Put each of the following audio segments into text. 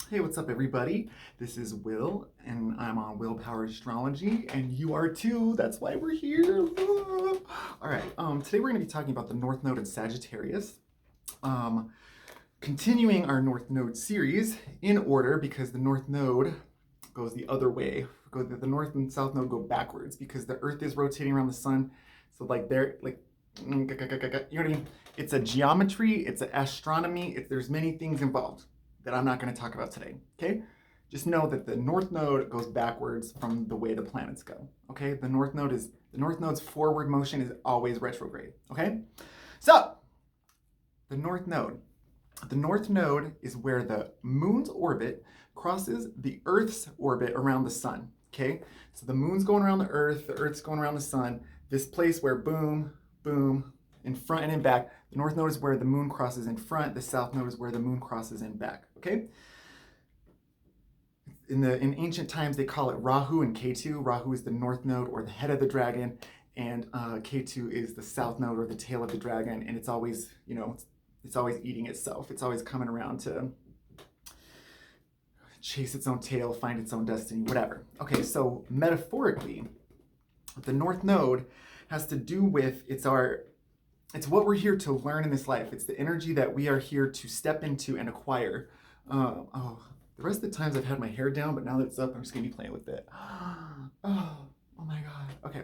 Hey, what's up, everybody? This is Will, and I'm on Willpower Astrology, and you are too. That's why we're here. All right. Today we're going to be talking about the North Node in Sagittarius. Um, Continuing our North Node series in order because the North Node goes the other way. The North and South Node go backwards because the Earth is rotating around the Sun. So you know what I mean? It's a geometry. It's an astronomy. There's many things involved that I'm not going to talk about today, okay? Just know that the North Node goes backwards from the way the planets go, okay? The North Node's forward motion is always retrograde, okay? So, the North Node. The North Node is where the moon's orbit crosses the Earth's orbit around the sun, okay? So the moon's going around the Earth's going around the sun, this place where boom, boom, in front and in back. The North Node is where the moon crosses in front. The South Node is where the moon crosses in back. Okay. In ancient times, they call it Rahu and Ketu. Rahu is the North Node or the head of the dragon, and Ketu is the South Node or the tail of the dragon. And it's always, it's always eating itself. It's always coming around to chase its own tail, find its own destiny, whatever. Okay, so metaphorically, the North Node has to do with it's what we're here to learn in this life. It's the energy that we are here to step into and acquire. The rest of the times I've had my hair down, but now that it's up, I'm just gonna be playing with it. Oh my God. Okay.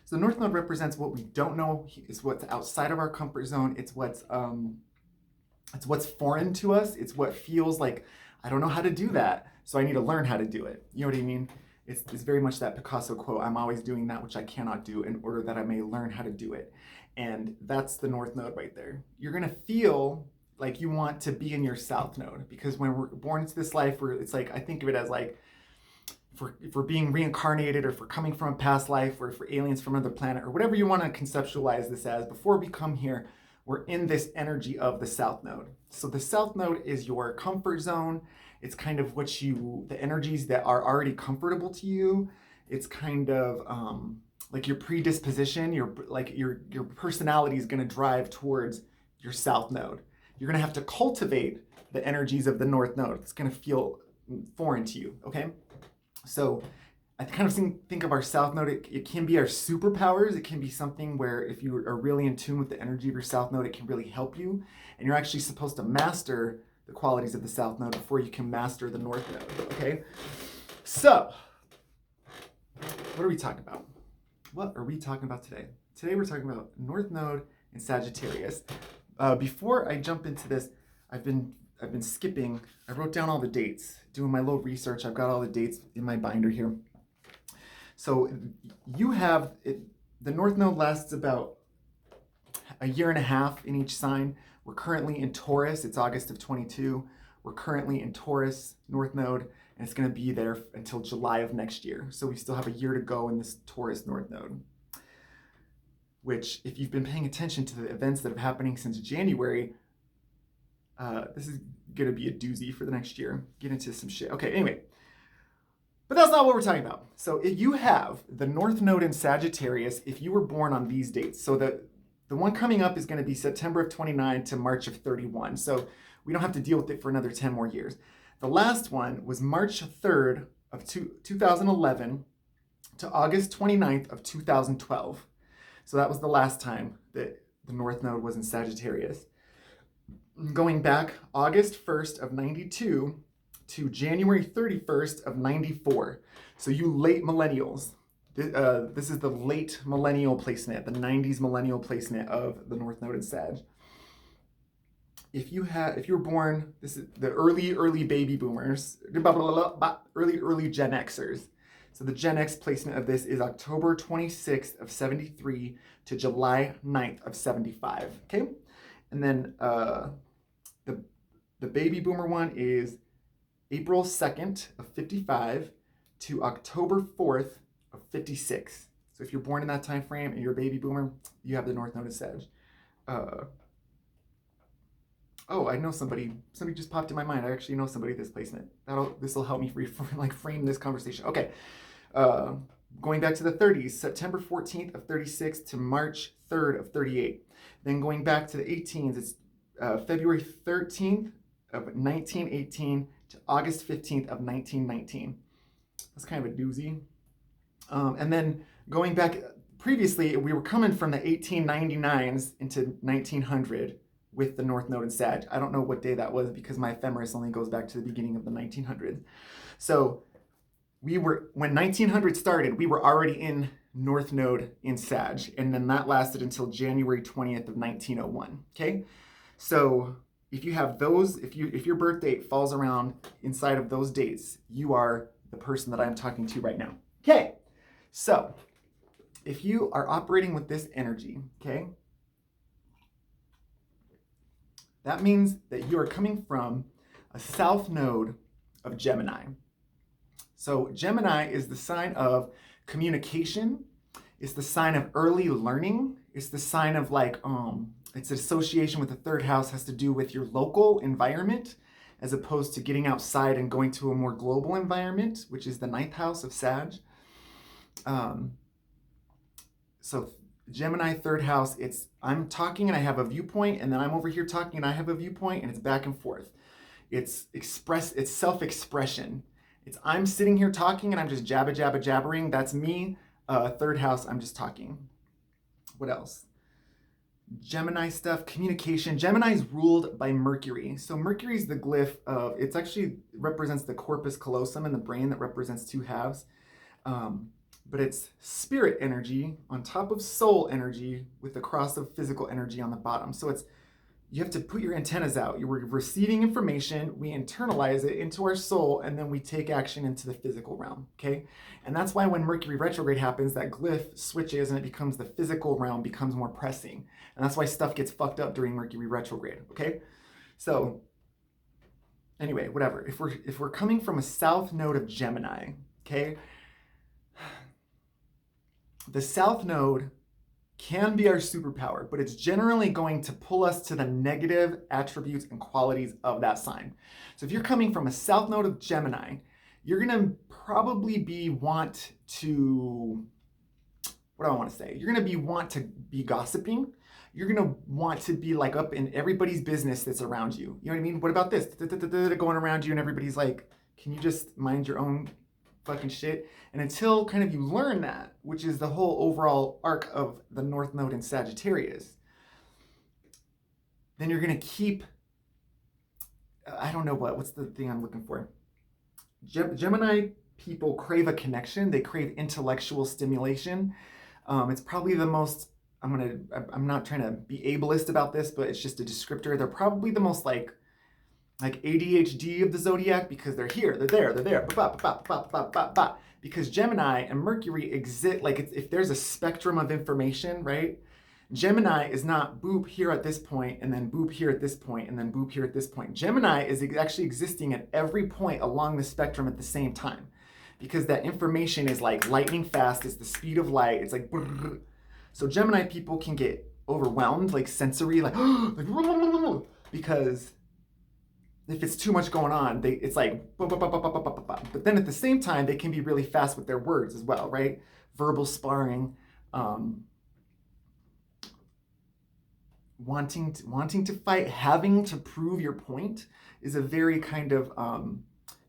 So the North Node represents what we don't know. It's what's outside of our comfort zone. It's what's foreign to us. It's what feels like, I don't know how to do that, so I need to learn how to do it. You know what I mean? It's very much that Picasso quote, I'm always doing that which I cannot do in order that I may learn how to do it. And that's the North Node right there. You're gonna feel like you want to be in your South Node because when we're born into this life, it's like, I think of it as like, if we're being reincarnated or if we're coming from a past life or if we're aliens from another planet or whatever you wanna conceptualize this as, before we come here, we're in this energy of the South Node. So the South Node is your comfort zone. It's kind of the energies that are already comfortable to you. It's kind of like your predisposition, your personality is gonna drive towards your South Node. You're gonna have to cultivate the energies of the North Node. It's gonna feel foreign to you, okay? So I kind of think of our South Node, it can be our superpowers. It can be something where if you are really in tune with the energy of your South Node, it can really help you. And you're actually supposed to master the qualities of the South Node before you can master the North Node, okay? So, what are we talking about? What are we talking about today? Today we're talking about North Node and Sagittarius. Before I jump into this, I've been skipping. I wrote down all the dates, doing my little research. I've got all the dates in my binder here. So you have it. The North Node lasts about a year and a half in each sign. We're currently in Taurus. It's August of 22. We're currently in Taurus, North Node, and it's going to be there until July of next year. So we still have a year to go in this Taurus North Node, which, if you've been paying attention to the events that have been happening since January, this is going to be a doozy for the next year. Get into some shit. Okay, anyway. But that's not what we're talking about. So if you have the North Node in Sagittarius, if you were born on these dates, so the one coming up is going to be September of 29 to March of 31. So we don't have to deal with it for another 10 more years. The last one was March 3rd of 2011 to August 29th of 2012. So that was the last time that the North Node was in Sagittarius. Going back August 1st of 92 to January 31st of 94. So you late millennials, this is the late millennial placement, the 90s millennial placement of the North Node in Sag. If you were born, this is the early baby boomers, early Gen Xers. So the Gen X placement of this is October 26th of 73 to July 9th of 75, okay? And then the baby boomer one is April 2nd of 55 to October 4th of 56. So if you're born in that time frame and you're a baby boomer, you have the North Node in Sag. I know somebody just popped in my mind. I actually know somebody this placement. This will help me frame this conversation. Okay. Going back to the 30s, September 14th of 36 to March 3rd of 38. Then going back to the 18s, it's February 13th of 1918 to August 15th of 1919. That's kind of a doozy. And then going back previously, we were coming from the 1899s into 1900 with the North Node in Sag. I don't know what day that was because my ephemeris only goes back to the beginning of the 1900s. So when 1900 started, we were already in North Node in Sag, and then that lasted until January 20th of 1901. Okay, so if you have those, if your birth date falls around inside of those dates, you are the person that I'm talking to right now. Okay, so if you are operating with this energy, okay, that means that you are coming from a south node of Gemini. So Gemini is the sign of communication. It's the sign of early learning. It's the sign of like, it's an association with the third house, has to do with your local environment as opposed to getting outside and going to a more global environment, which is the ninth house of Sag. So Gemini, third house, I'm talking and I have a viewpoint, and then I'm over here talking and I have a viewpoint, and it's back and forth. It's self-expression. I'm sitting here talking and I'm just jabbering. That's me. Third house, I'm just talking. What else? Gemini stuff, communication. Gemini is ruled by Mercury. So Mercury is the glyph of, it actually represents the corpus callosum in the brain that represents two halves. But it's spirit energy on top of soul energy with the cross of physical energy on the bottom. So you have to put your antennas out. You're receiving information, we internalize it into our soul, and then we take action into the physical realm, okay? And that's why when Mercury retrograde happens, that glyph switches and it becomes the physical realm becomes more pressing. And that's why stuff gets fucked up during Mercury retrograde, okay? So anyway, whatever. If we're coming from a south node of Gemini, okay? The south node can be our superpower, but it's generally going to pull us to the negative attributes and qualities of that sign. So if you're coming from a south node of Gemini, you're going to probably want to be gossiping. You're going to want to be like up in everybody's business that's around you. You know what I mean? What about this? Going around you and everybody's like, can you just mind your own fucking shit? And until kind of you learn that, which is the whole overall arc of the North Node in Sagittarius, then you're going to keep, I don't know what's the thing I'm looking for? Gemini people crave a connection. They crave intellectual stimulation. It's probably the most, I'm not trying to be ableist about this, but it's just a descriptor. They're probably the most like ADHD of the zodiac because they're here, they're there, because Gemini and Mercury exist, like if there's a spectrum of information, right? Gemini is not boop here at this point and then boop here at this point and then boop here at this point. Gemini is actually existing at every point along the spectrum at the same time because that information is like lightning fast. It's the speed of light. It's like, brrr. So Gemini people can get overwhelmed, like sensory, like because if it's too much going on, it's like, but then at the same time, they can be really fast with their words as well, right? Verbal sparring, wanting to fight, having to prove your point is a very kind of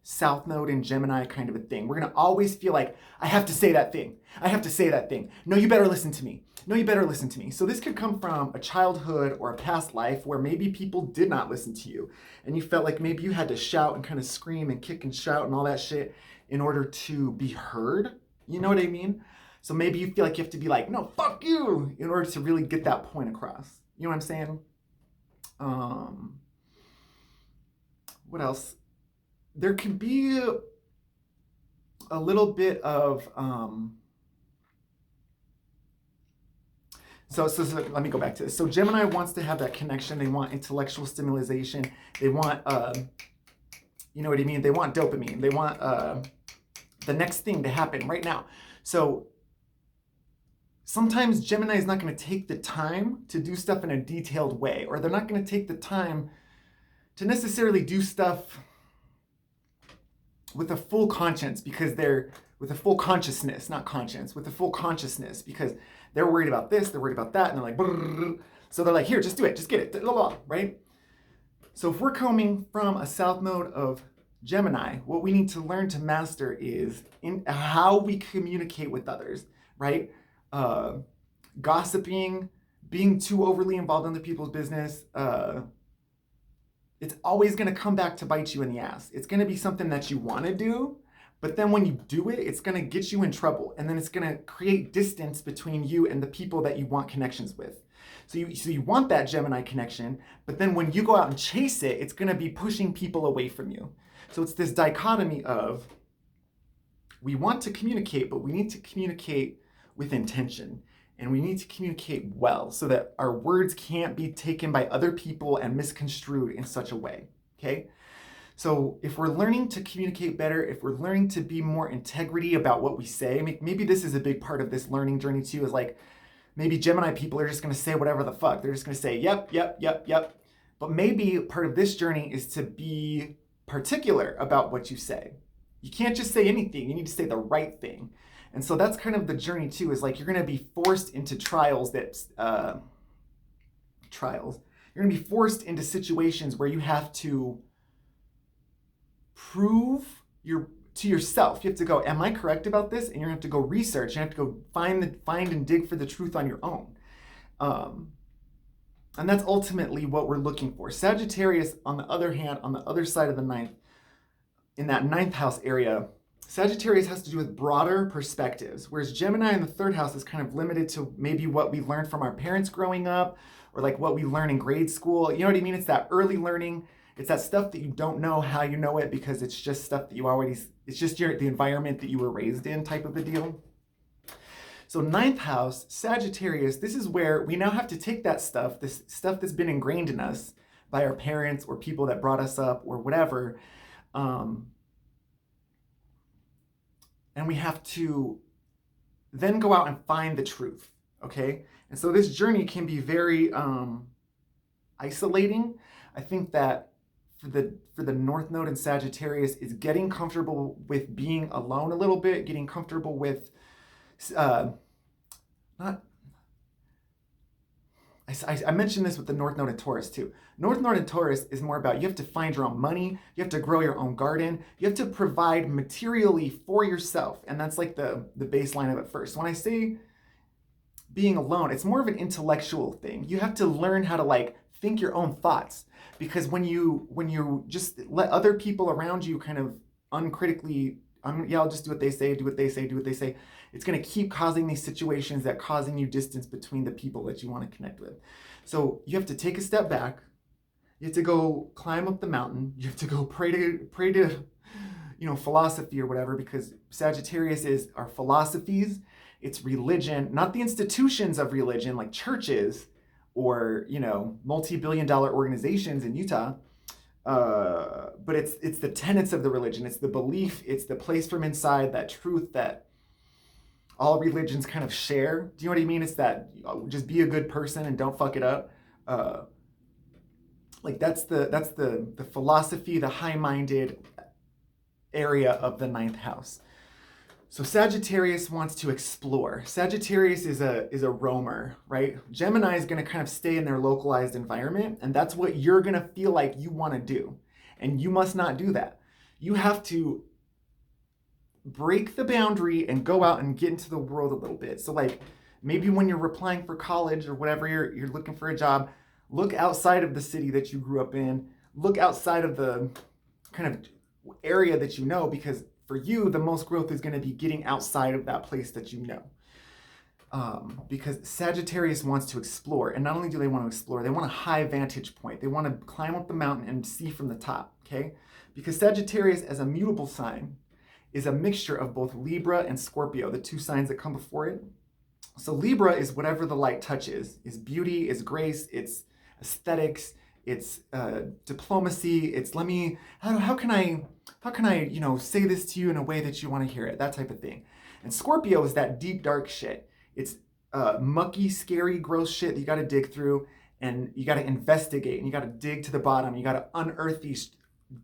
South Node in Gemini kind of a thing. We're going to always feel like, I have to say that thing. I have to say that thing. No, you better listen to me. No, you better listen to me. So this could come from a childhood or a past life where maybe people did not listen to you. And you felt like maybe you had to shout and kind of scream and kick and shout and all that shit in order to be heard. You know what I mean? So maybe you feel like you have to be like, no, fuck you, in order to really get that point across. You know what I'm saying? What else? There could be a little bit of, so let me go back to this. So Gemini wants to have that connection. They want intellectual stimulation. They want, you know what I mean? They want dopamine. They want the next thing to happen right now. So sometimes Gemini is not going to take the time to do stuff in a detailed way, or they're not going to take the time to necessarily do stuff with a full conscience because they're with a full consciousness, not conscience, with a full consciousness because they're worried about this, they're worried about that, and they're like, brrr. So they're like, here, just do it, just get it, blah, blah, right? So if we're coming from a south node of Gemini, what we need to learn to master is in how we communicate with others, right? Gossiping, being too overly involved in other people's business, it's always going to come back to bite you in the ass. It's going to be something that you want to do, but then when you do it, it's going to get you in trouble. And then it's going to create distance between you and the people that you want connections with. So you want that Gemini connection, but then when you go out and chase it, it's going to be pushing people away from you. So it's this dichotomy of we want to communicate, but we need to communicate with intention. And we need to communicate well so that our words can't be taken by other people and misconstrued in such a way, okay? So if we're learning to communicate better, if we're learning to be more integrity about what we say, maybe this is a big part of this learning journey too, is like, maybe Gemini people are just gonna say whatever the fuck. They're just gonna say, yep, yep, yep, yep. But maybe part of this journey is to be particular about what you say. You can't just say anything, you need to say the right thing. And so that's kind of the journey too, is like you're going to be forced into trials. You're going to be forced into situations where you have to prove to yourself. You have to go, am I correct about this? And you're going to have to go research. You have to go find and dig for the truth on your own. And that's ultimately what we're looking for. Sagittarius, on the other hand, on the other side of the ninth, in that ninth house area, Sagittarius has to do with broader perspectives, whereas Gemini in the third house is kind of limited to maybe what we learned from our parents growing up, or like what we learn in grade school. You know what I mean? It's that early learning. It's that stuff that you don't know how you know it because it's just stuff that you already, it's just the environment that you were raised in type of a deal. So ninth house, Sagittarius, this is where we now have to take that stuff, this stuff that's been ingrained in us by our parents or people that brought us up or whatever, and we have to then go out and find the truth, okay? And so this journey can be very isolating. I think that for the North Node in Sagittarius is getting comfortable with being alone a little bit, getting comfortable with I mentioned this with the North Node in Taurus too. North Node in Taurus is more about you have to find your own money, you have to grow your own garden, you have to provide materially for yourself. And that's like the baseline of it first. When I say being alone, it's more of an intellectual thing. You have to learn how to like think your own thoughts. Because when you just let other people around you kind of uncritically, yeah, I'll just do what they say, do what they say, do what they say. It's going to keep causing these situations that causing you distance between the people that you want to connect with. So you have to take a step back. You have to go climb up the mountain. You have to go pray to philosophy or whatever, because Sagittarius is our philosophies. It's religion, not the institutions of religion like churches or, multi-billion-dollar organizations in Utah. But it's the tenets of the religion. It's the belief. It's the place from inside, that truth that all religions kind of share. Do you know what I mean? It's that just be a good person and don't fuck it up. That's the philosophy, the high-minded area of the ninth house. So Sagittarius wants to explore. Sagittarius is a roamer, right? Gemini is going to kind of stay in their localized environment, and that's what you're going to feel like you want to do. And you must not do that. You have to break the boundary and go out and get into the world a little bit. So like maybe when you're applying for college or whatever, you're looking for a job, look outside of the city that you grew up in, look outside of the kind of area that you know, because for you, the most growth is going to be getting outside of that place that you know. Because Sagittarius wants to explore, and not only do they want to explore, they want a high vantage point. They want to climb up the mountain and see from the top, okay? Because Sagittarius, as a mutable sign, is a mixture of both Libra and Scorpio, the two signs that come before it. So Libra is whatever the light touches. It's beauty, it's grace, it's aesthetics, it's diplomacy, it's how can I say this to you in a way that you want to hear it, that type of thing. And Scorpio is that deep, dark shit. It's mucky, scary, gross shit that you got to dig through, and you got to investigate, and you got to dig to the bottom. You got to unearth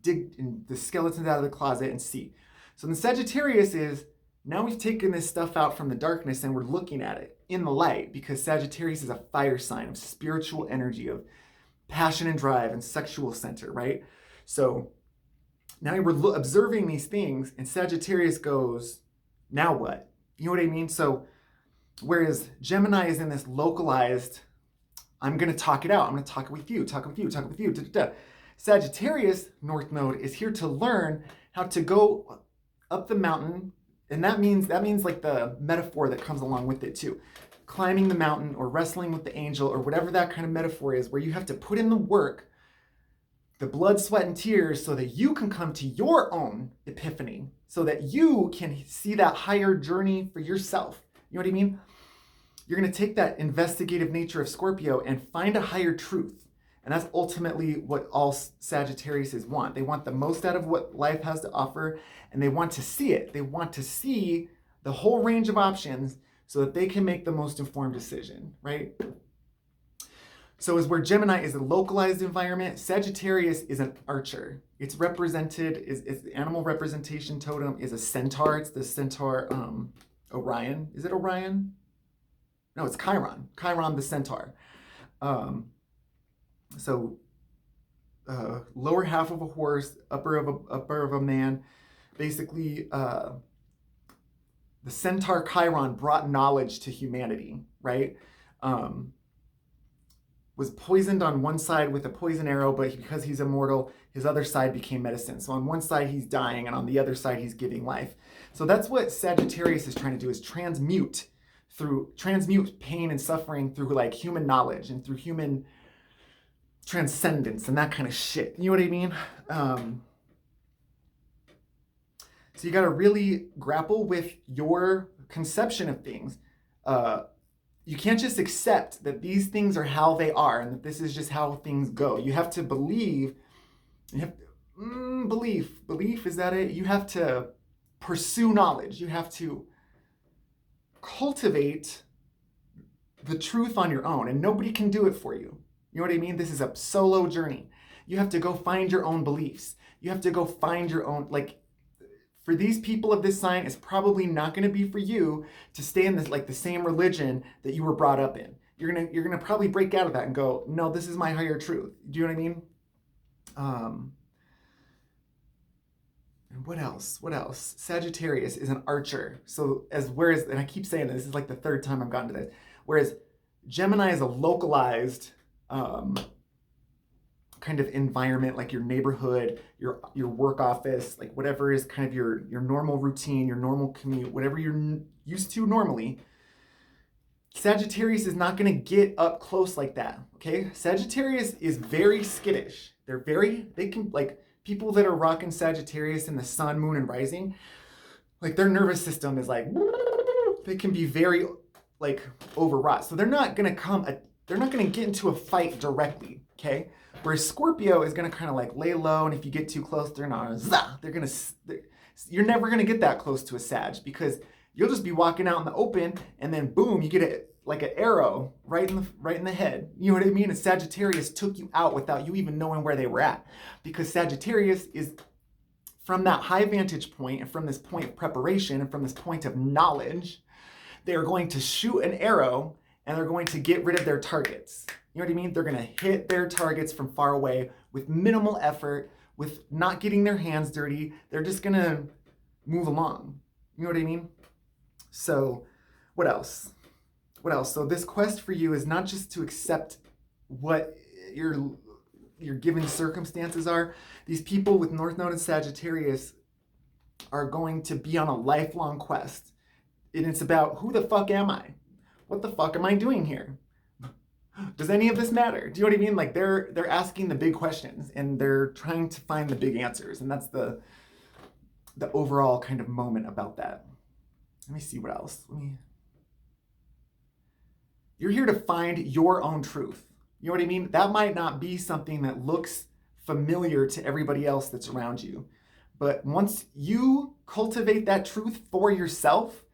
dig the skeletons out of the closet and see. So the Sagittarius is, now we've taken this stuff out from the darkness and we're looking at it in the light, because Sagittarius is a fire sign of spiritual energy, of passion and drive and sexual center, right? So now we're observing these things, and Sagittarius goes, now what? You know what I mean? So whereas Gemini is in this localized, I'm going to talk it out. I'm going to talk it with you, talk it with you, talk it with you. Da, da, da. Sagittarius, North Node, is here to learn how to go up the mountain. And that means like the metaphor that comes along with it too. Climbing the mountain or wrestling with the angel or whatever that kind of metaphor is, where you have to put in the work, the blood, sweat, and tears, so that you can come to your own epiphany, so that you can see that higher journey for yourself. You know what I mean? You're going to take that investigative nature of Scorpio and find a higher truth. And that's ultimately what all Sagittariuses want. They want the most out of what life has to offer, and they want to see it. They want to see the whole range of options so that they can make the most informed decision, right? So as where Gemini is a localized environment, Sagittarius is an archer. It's represented, is the animal representation totem is a centaur. It's the centaur Orion. Is it Orion? No, it's Chiron. Chiron the centaur. So lower half of a horse, upper of a man. Basically, the centaur Chiron brought knowledge to humanity, right? Was poisoned on one side with a poison arrow, but because he's immortal, his other side became medicine. So on one side he's dying, and on the other side he's giving life. So that's what Sagittarius is trying to do, is transmute pain and suffering through like human knowledge and through human transcendence and that kind of shit. You know what I mean? So you got to really grapple with your conception of things. You can't just accept that these things are how they are and that this is just how things go. You have to believe. Belief, is that it? You have to pursue knowledge. You have to cultivate the truth on your own, and nobody can do it for you. You know what I mean? This is a solo journey. You have to go find your own beliefs. You have to go find your own, like, for these people of this sign, it's probably not going to be for you to stay in this, like, the same religion that you were brought up in. You're gonna probably break out of that and go, no, this is my higher truth. Do you know what I mean? And what else? Sagittarius is an archer. So whereas, and I keep saying this is like the third time I've gotten to this, whereas Gemini is a localized kind of environment, like your neighborhood, your work office, like whatever is kind of your normal routine, your normal commute, whatever you're used to normally. Sagittarius is not going to get up close like that, okay? Sagittarius is very skittish. They can, like, people that are rocking Sagittarius in the sun, moon, and rising, like their nervous system is like, they can be very, like, overwrought. So they're not going to get into a fight directly, okay? Whereas Scorpio is going to kind of like lay low, and if you get too close, you're never going to get that close to a Sag, because you'll just be walking out in the open, and then boom, you get it like an arrow right in the head. You know what I mean? And Sagittarius took you out without you even knowing where they were at, because Sagittarius is from that high vantage point, and from this point of preparation, and from this point of knowledge, they are going to shoot an arrow, and they're going to get rid of their targets. You know what I mean? They're going to hit their targets from far away with minimal effort, with not getting their hands dirty. They're just going to move along. You know what I mean? So what else? So this quest for you is not just to accept what your given circumstances are. These people with North Node and Sagittarius are going to be on a lifelong quest. And it's about, who the fuck am I? What the fuck am I doing here? Does any of this matter? Do you know what I mean? Like they're asking the big questions, and they're trying to find the big answers. And that's the overall kind of moment about that. Let me see what else. You're here to find your own truth. You know what I mean? That might not be something that looks familiar to everybody else that's around you. But once you cultivate that truth for yourself,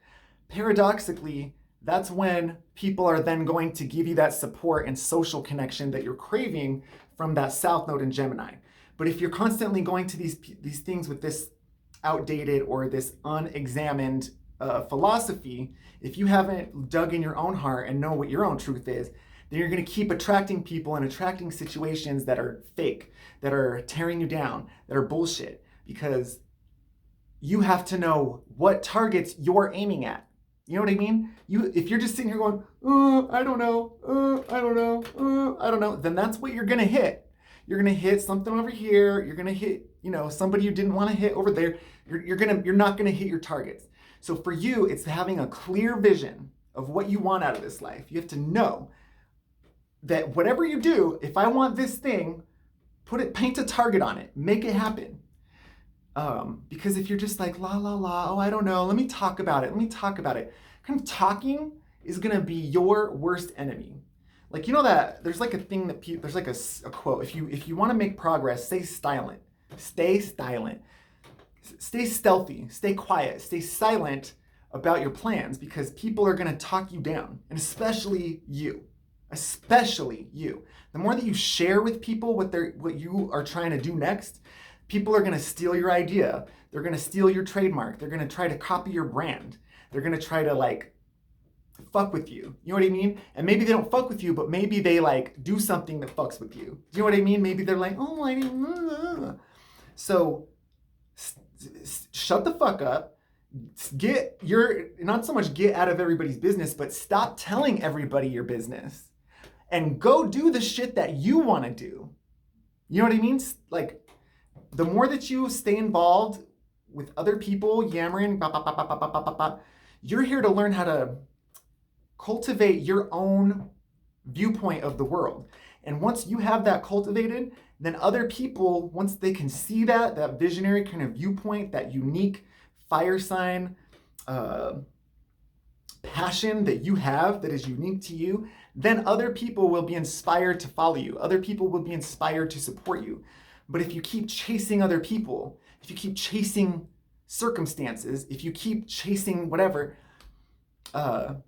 paradoxically, that's when people are then going to give you that support and social connection that you're craving from that South Node in Gemini. But if you're constantly going to these things with this outdated or this unexamined philosophy, if you haven't dug in your own heart and know what your own truth is, then you're going to keep attracting people and attracting situations that are fake, that are tearing you down, that are bullshit, because you have to know what targets you're aiming at. You know what I mean? If you're just sitting here going, I don't know, I don't know, I don't know, then that's what you're going to hit. You're going to hit something over here. You're going to hit, somebody you didn't want to hit over there. You're not going to hit your targets. So for you, it's having a clear vision of what you want out of this life. You have to know that whatever you do, if I want this thing, paint a target on it, make it happen. Because if you're just like, la, la, la, oh, I don't know, let me talk about it. Kind of talking is going to be your worst enemy. Like, that there's like a thing that there's like a quote. If you want to make progress, stay silent. Stay silent. Stay stealthy. Stay quiet. Stay silent about your plans, because people are going to talk you down, and especially you. Especially you. The more that you share with people what you are trying to do next, people are going to steal your idea. They're going to steal your trademark. They're going to try to copy your brand. They're going to try to fuck with you. You know what I mean? And maybe they don't fuck with you, but maybe they do something that fucks with you. Do you know what I mean? Maybe they're like, oh, I didn't. So shut the fuck up. Not so much get out of everybody's business, but stop telling everybody your business and go do the shit that you want to do. You know what I mean? The more that you stay involved with other people yammering, you're here to learn how to cultivate your own viewpoint of the world. And once you have that cultivated, then other people, once they can see that visionary kind of viewpoint, that unique fire sign passion that you have that is unique to you, then other people will be inspired to follow you. Other people will be inspired to support you. But if you keep chasing other people, if you keep chasing circumstances, if you keep chasing whatever, then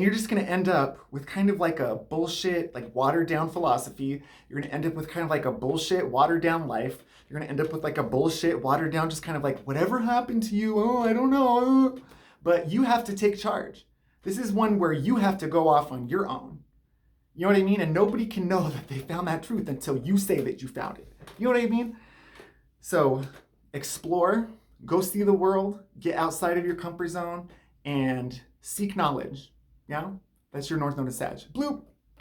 you're just going to end up with kind of like a bullshit, watered down philosophy. You're going to end up with kind of like a bullshit, watered down life. You're going to end up with a bullshit, watered down, just kind of whatever happened to you, oh, I don't know. But you have to take charge. This is one where you have to go off on your own. You know what I mean? And nobody can know that they found that truth until you say that you found it. You know what I mean? So explore, go see the world, get outside of your comfort zone, and seek knowledge. Yeah? That's your North Node of Sag. Bloop!